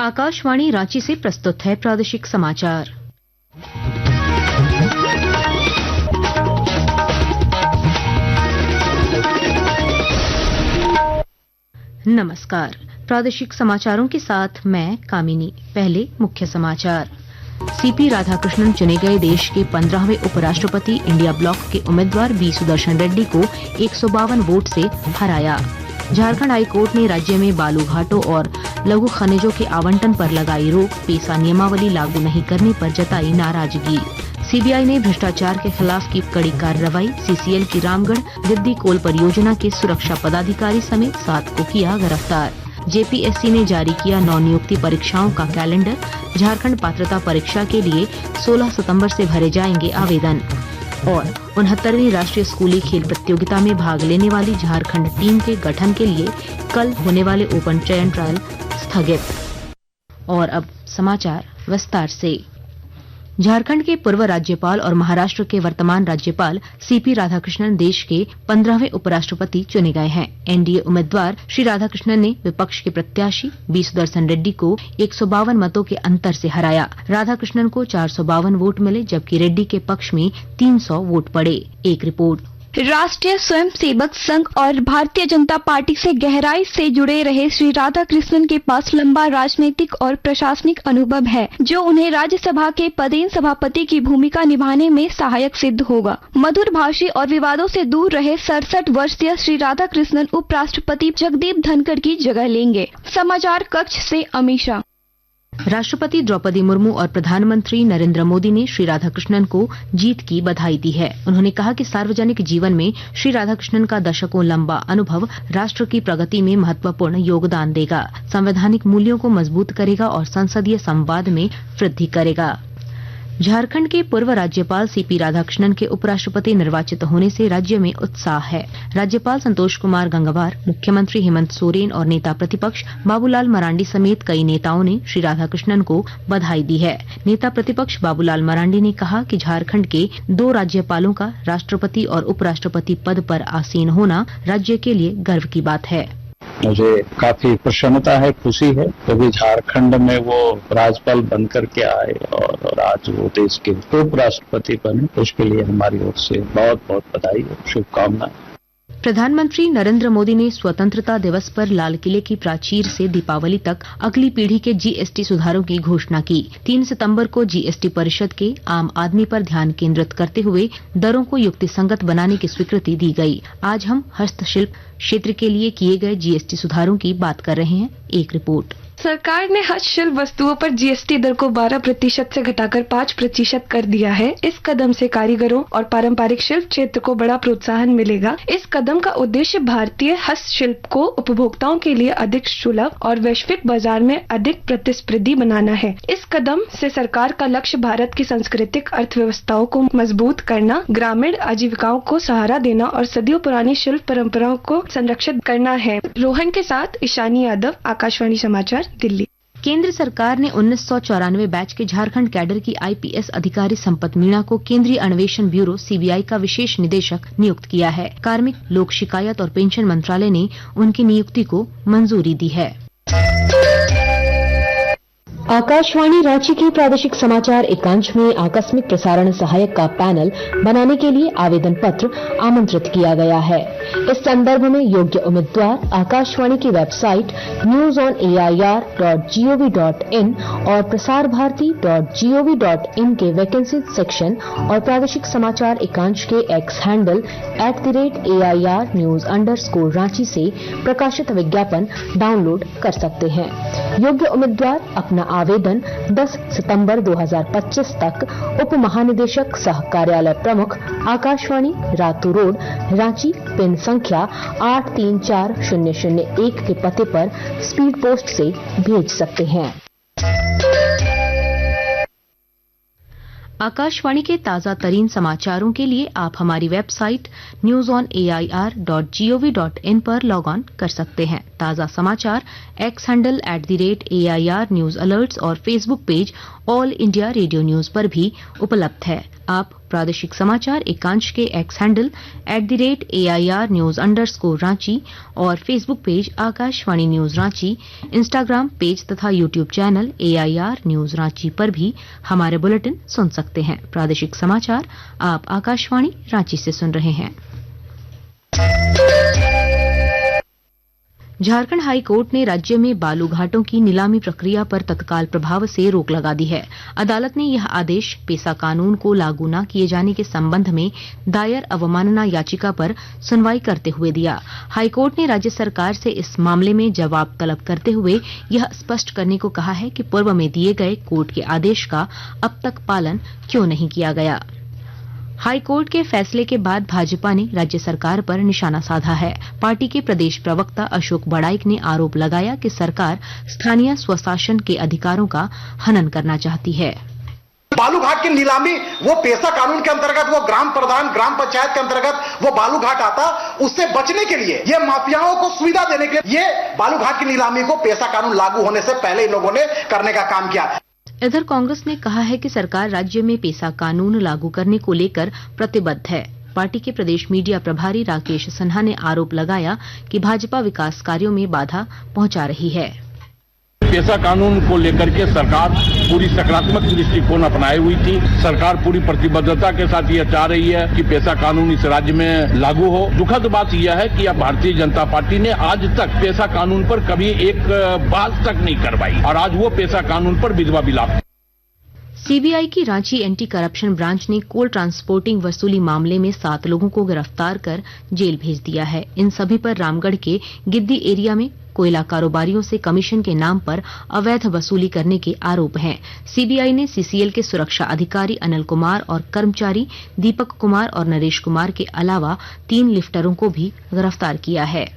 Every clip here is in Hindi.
आकाशवाणी रांची से प्रस्तुत है प्रादेशिक समाचार। नमस्कार, प्रादेशिक समाचारों के साथ मैं कामिनी। पहले मुख्य समाचार। सीपी राधाकृष्णन चुने गए देश के 15वें उपराष्ट्रपति। इंडिया ब्लॉक के उम्मीदवार बी सुदर्शन रेड्डी को 152 वोट से हराया। झारखंड हाईकोर्ट ने राज्य में बालू घाटों और लघु खनिजों के आवंटन पर लगाई रोक। पेसा नियमावली लागू नहीं करने पर जताई नाराजगी। सीबीआई ने भ्रष्टाचार के खिलाफ की कड़ी कार्रवाई। सीसीएल की रामगढ़ दिद्दी कोल परियोजना के सुरक्षा पदाधिकारी समेत 7 को किया गिरफ्तार। जेपीएससी ने जारी किया नवनियुक्ति परीक्षाओं का कैलेंडर। झारखंड पात्रता परीक्षा के लिए 16 सितंबर से भरे जाएंगे आवेदन। और 69वीं राष्ट्रीय स्कूली खेल प्रतियोगिता में भाग लेने वाली झारखंड टीम के गठन के लिए कल होने वाले ओपन चयन ट्रायल स्थगित। और अब समाचार विस्तार से। झारखंड के पूर्व राज्यपाल और महाराष्ट्र के वर्तमान राज्यपाल सीपी राधाकृष्णन देश के 15वें उपराष्ट्रपति चुने गए हैं। एनडीए उम्मीदवार श्री राधाकृष्णन ने विपक्ष के प्रत्याशी बी सुदर्शन रेड्डी को 152 मतों के अंतर से हराया। राधाकृष्णन को 452 वोट मिले, जबकि रेड्डी के पक्ष में 300 वोट पड़े। एक रिपोर्ट। राष्ट्रीय स्वयंसेवक संघ और भारतीय जनता पार्टी से गहराई से जुड़े रहे श्री राधाकृष्णन के पास लंबा राजनीतिक और प्रशासनिक अनुभव है, जो उन्हें राज्यसभा के पदेन सभापति की भूमिका निभाने में सहायक सिद्ध होगा। मधुर भाषी और विवादों से दूर रहे 67 वर्षीय श्री राधाकृष्णन उपराष्ट्रपति जगदीप धनखड़ की जगह लेंगे। समाचार कक्ष से अमीषा। राष्ट्रपति द्रौपदी मुर्मू और प्रधानमंत्री नरेंद्र मोदी ने श्री राधाकृष्णन को जीत की बधाई दी है। उन्होंने कहा कि सार्वजनिक जीवन में श्री राधाकृष्णन का दशकों लंबा अनुभव राष्ट्र की प्रगति में महत्वपूर्ण योगदान देगा, संवैधानिक मूल्यों को मजबूत करेगा और संसदीय संवाद में वृद्धि करेगा। झारखंड के पूर्व राज्यपाल सीपी राधाकृष्णन के उपराष्ट्रपति निर्वाचित होने से राज्य में उत्साह है। राज्यपाल संतोष कुमार गंगवार, मुख्यमंत्री हेमंत सोरेन और नेता प्रतिपक्ष बाबूलाल मरांडी समेत कई नेताओं ने श्री राधाकृष्णन को बधाई दी है। नेता प्रतिपक्ष बाबूलाल मरांडी ने कहा कि झारखंड के 2 राज्यपालों का राष्ट्रपति और उपराष्ट्रपति पद पर आसीन होना राज्य के लिए गर्व की बात है। मुझे काफी प्रसन्नता है, खुशी है, क्योंकि झारखंड में वो राज्यपाल बनकर के आए और आज वो देश के उपराष्ट्रपति बने। उसके लिए हमारी ओर से बहुत बहुत बधाई और शुभकामनाएं। प्रधानमंत्री नरेंद्र मोदी ने स्वतंत्रता दिवस पर लाल किले की प्राचीर से दीपावली तक अगली पीढ़ी के जीएसटी सुधारों की घोषणा की। 3 सितंबर को जीएसटी परिषद के आम आदमी पर ध्यान केंद्रित करते हुए दरों को युक्तिसंगत बनाने की स्वीकृति दी गई। आज हम हस्तशिल्प क्षेत्र के लिए किए गए जीएसटी सुधारों की बात कर रहे हैं। एक रिपोर्ट। सरकार ने हस्तशिल्प वस्तुओं पर जीएसटी दर को 12% से घटाकर 5% कर दिया है। इस कदम से कारीगरों और पारंपरिक शिल्प क्षेत्र को बड़ा प्रोत्साहन मिलेगा। इस कदम का उद्देश्य भारतीय हस्तशिल्प को उपभोक्ताओं के लिए अधिक सुलभ और वैश्विक बाजार में अधिक प्रतिस्पर्धी बनाना है। इस कदम से सरकार का लक्ष्य भारत की सांस्कृतिक अर्थव्यवस्थाओं को मजबूत करना, ग्रामीण आजीविकाओं को सहारा देना और सदियों पुरानी शिल्प परंपराओं को संरक्षित करना है। रोहन के साथ ईशानी यादव, आकाशवाणी समाचार, दिल्ली। केंद्र सरकार ने 1994 बैच के झारखंड कैडर की आईपीएस अधिकारी संपत मीणा को केंद्रीय अन्वेषण ब्यूरो सीबीआई का विशेष निदेशक नियुक्त किया है। कार्मिक, लोक शिकायत और पेंशन मंत्रालय ने उनकी नियुक्ति को मंजूरी दी है। आकाशवाणी रांची के प्रादेशिक समाचार एकांश में आकस्मिक प्रसारण सहायक का पैनल बनाने के लिए आवेदन पत्र आमंत्रित किया गया है। इस संदर्भ में योग्य उम्मीदवार आकाशवाणी की वेबसाइट newsonair.gov.in और प्रसारभारती.gov.in के वैकेंसी सेक्शन और प्रादेशिक समाचार एकांश के एक्स हैंडल @AIR News_Ranchi से प्रकाशित विज्ञापन डाउनलोड कर सकते हैं। योग्य उम्मीदवार अपना आवेदन 10 सितंबर 2025 तक उप महानिदेशक सह कार्यालय प्रमुख आकाशवाणी, रातू रोड, रांची, पिन संख्या 834001 के पते पर स्पीड पोस्ट से भेज सकते हैं। आकाशवाणी के ताजा तरीन समाचारों के लिए आप हमारी वेबसाइट newsonair.gov.in पर लॉग ऑन कर सकते हैं। ताजा समाचार X handle @AIR news alerts और Facebook page all India radio news पर भी उपलब्ध है। आप प्रादेशिक समाचार एकांश के X handle @AIR news _Ranchi और Facebook page Akashvani news Ranchi, Instagram page तथा YouTube channel AIR news Ranchi पर भी हमारे बुलेटिन सुन सकते हैं। प्रादेशिक समाचार आप आकाशवाणी रांची से सुन रहे हैं। झारखंड हाई कोर्ट ने राज्य में बालू घाटों की नीलामी प्रक्रिया पर तत्काल प्रभाव से रोक लगा दी है। अदालत ने यह आदेश पेसा कानून को लागू न किए जाने के संबंध में दायर अवमानना याचिका पर सुनवाई करते हुए दिया। हाईकोर्ट ने राज्य सरकार से इस मामले में जवाब तलब करते हुए यह स्पष्ट करने को कहा है कि पूर्व में दिए गए कोर्ट के आदेश का अब तक पालन क्यों नहीं किया गया। हाईकोर्ट के फैसले के बाद भाजपा ने राज्य सरकार पर निशाना साधा है। पार्टी के प्रदेश प्रवक्ता अशोक बड़ाइक ने आरोप लगाया कि सरकार स्थानीय स्वशासन के अधिकारों का हनन करना चाहती है। बालू घाट की नीलामी वो पेशा कानून के अंतर्गत, वो ग्राम प्रधान ग्राम पंचायत के अंतर्गत वो बालू घाट आता, उससे बचने के लिए, ये माफियाओं को सुविधा देने के लिए ये बालू घाट की नीलामी को पेशा कानून लागू होने से पहले इन लोगों ने करने का काम किया। इधर कांग्रेस ने कहा है कि सरकार राज्य में पेसा कानून लागू करने को लेकर प्रतिबद्ध है। पार्टी के प्रदेश मीडिया प्रभारी राकेश सिन्हा ने आरोप लगाया कि भाजपा विकास कार्यों में बाधा पहुंचा रही है। पेशा कानून को लेकर के सरकार पूरी सकारात्मक दृष्टिकोण अपनाई हुई थी। सरकार पूरी प्रतिबद्धता के साथ यह चाह रही है कि पेशा कानून इस राज्य में लागू हो। दुखद बात यह है कि अब भारतीय जनता पार्टी ने आज तक पेशा कानून पर कभी एक बात तक नहीं करवाई और आज वो पेशा कानून पर विधवा विलाप। सीबीआई की रांची एंटी करप्शन ब्रांच ने कोल ट्रांसपोर्टिंग वसूली मामले में 7 लोगों को गिरफ्तार कर जेल भेज दिया है। इन सभी पर रामगढ़ के गिद्दी एरिया में कोयला कारोबारियों से कमीशन के नाम पर अवैध वसूली करने के आरोप हैं। सीबीआई ने सीसीएल के सुरक्षा अधिकारी अनिल कुमार और कर्मचारी दीपक कुमार और नरेश कुमार के अलावा 3 लिफ्टरों को भी गिरफ्तार किया है।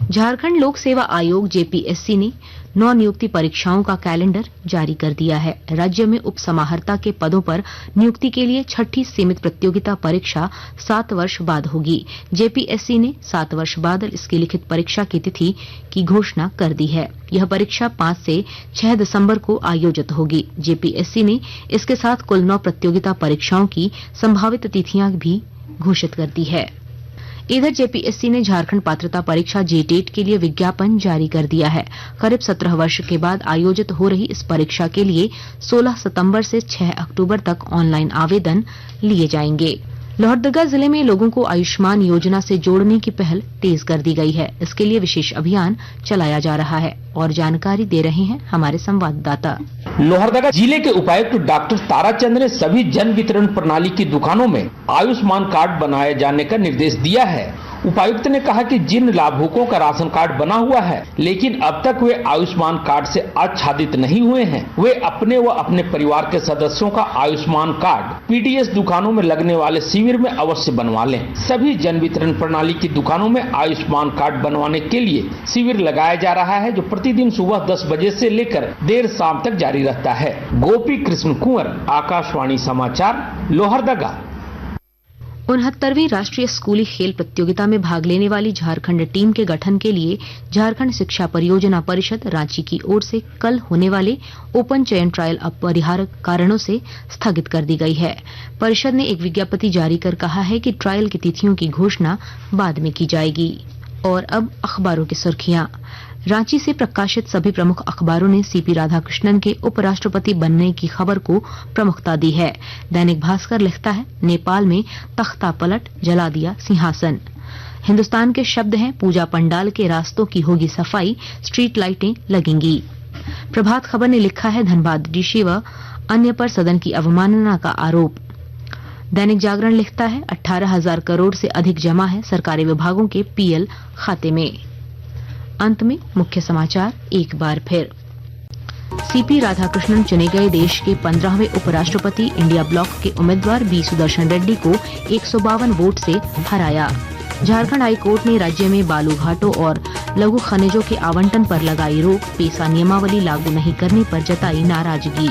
झारखंड लोक सेवा आयोग जेपीएससी ने 9 नियुक्ति परीक्षाओं का कैलेंडर जारी कर दिया है। राज्य में उप समाहर्ता के पदों पर नियुक्ति के लिए 6ठी सीमित प्रतियोगिता परीक्षा 7 वर्ष बाद होगी। जेपीएससी ने 7 वर्ष बाद इसकी लिखित परीक्षा की तिथि की घोषणा कर दी है। यह परीक्षा 5 से 6 दिसंबर को आयोजित होगी। जेपीएससी ने इसके साथ कुल 9 प्रतियोगिता परीक्षाओं की संभावित तिथियां भी घोषित कर दी है। इधर जेपीएससी ने झारखंड पात्रता परीक्षा जेटेट के लिए विज्ञापन जारी कर दिया है। करीब 17 वर्ष के बाद आयोजित हो रही इस परीक्षा के लिए 16 सितंबर से 6 अक्टूबर तक ऑनलाइन आवेदन लिए जाएंगे। लोहरदगा जिले में लोगों को आयुष्मान योजना से जोड़ने की पहल तेज कर दी गई है। इसके लिए विशेष अभियान चलाया जा रहा है और जानकारी दे रहे हैं हमारे संवाददाता। लोहरदगा जिले के उपायुक्त डॉक्टर ताराचंद ने सभी जन वितरण प्रणाली की दुकानों में आयुष्मान कार्ड बनाए जाने का निर्देश दिया है। उपायुक्त ने कहा कि जिन लाभुकों का राशन कार्ड बना हुआ है लेकिन अब तक वे आयुष्मान कार्ड से आच्छादित नहीं हुए हैं, वे अपने व अपने परिवार के सदस्यों का आयुष्मान कार्ड पीडीएस दुकानों में लगने वाले शिविर में अवश्य बनवा लें। सभी जन वितरण प्रणाली की दुकानों में आयुष्मान कार्ड बनवाने के लिए शिविर लगाया जा रहा है, जो प्रतिदिन सुबह 10 बजे से लेकर देर शाम तक जारी रहता है। गोपी कृष्ण कुंवर, आकाशवाणी समाचार, लोहरदगा। 69वीं राष्ट्रीय स्कूली खेल प्रतियोगिता में भाग लेने वाली झारखंड टीम के गठन के लिए झारखंड शिक्षा परियोजना परिषद रांची की ओर से कल होने वाले ओपन चयन ट्रायल अपरिहार्य कारणों से स्थगित कर दी गई है। परिषद ने एक विज्ञप्ति जारी कर कहा है कि ट्रायल की तिथियों की घोषणा बाद में की जाएगी। और अब अखबारों की सुर्खियां। रांची से प्रकाशित सभी प्रमुख अखबारों ने सीपी राधाकृष्णन के उपराष्ट्रपति बनने की खबर को प्रमुखता दी है। दैनिक भास्कर लिखता है, नेपाल में तख्ता पलट, जला दिया सिंहासन। हिंदुस्तान के शब्द हैं, पूजा पंडाल के रास्तों की होगी सफाई, स्ट्रीट लाइटें लगेंगी। प्रभात खबर ने लिखा है, धनबाद डीसी व अन्य पर सदन की अवमानना का आरोप। दैनिक जागरण लिखता है, 18,000 करोड़ से अधिक जमा है सरकारी विभागों के पीएल खाते में। अंत में मुख्य समाचार एक बार फिर। सीपी राधाकृष्णन चुने गए देश के 15वें उपराष्ट्रपति। इंडिया ब्लॉक के उम्मीदवार बी सुदर्शन रेड्डी को 152 वोट से हराया। झारखंड हाईकोर्ट ने राज्य में बालू घाटों और लघु खनिजों के आवंटन पर लगाई रोक। पेसा नियमावली लागू नहीं करने पर जताई नाराजगी।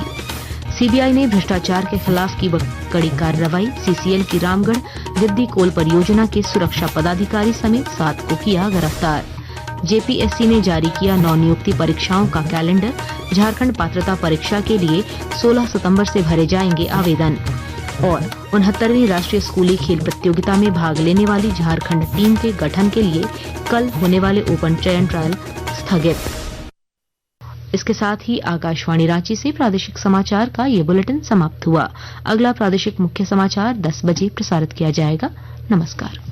सीबीआई ने भ्रष्टाचार के खिलाफ की कड़ी कार्रवाई। सीसीएल की रामगढ़ गिद्दी कोल परियोजना के सुरक्षा पदाधिकारी समेत 7 को किया गिरफ्तार। जेपीएससी ने जारी किया नवनियुक्ति परीक्षाओं का कैलेंडर। झारखंड पात्रता परीक्षा के लिए 16 सितंबर से भरे जाएंगे आवेदन। और 69वीं राष्ट्रीय स्कूली खेल प्रतियोगिता में भाग लेने वाली झारखंड टीम के गठन के लिए कल होने वाले ओपन चयन ट्रायल स्थगित। इसके साथ ही आकाशवाणी रांची से प्रादेशिक समाचार का ये बुलेटिन समाप्त हुआ। अगला प्रादेशिक मुख्य समाचार 10 बजे प्रसारित किया जाएगा। नमस्कार।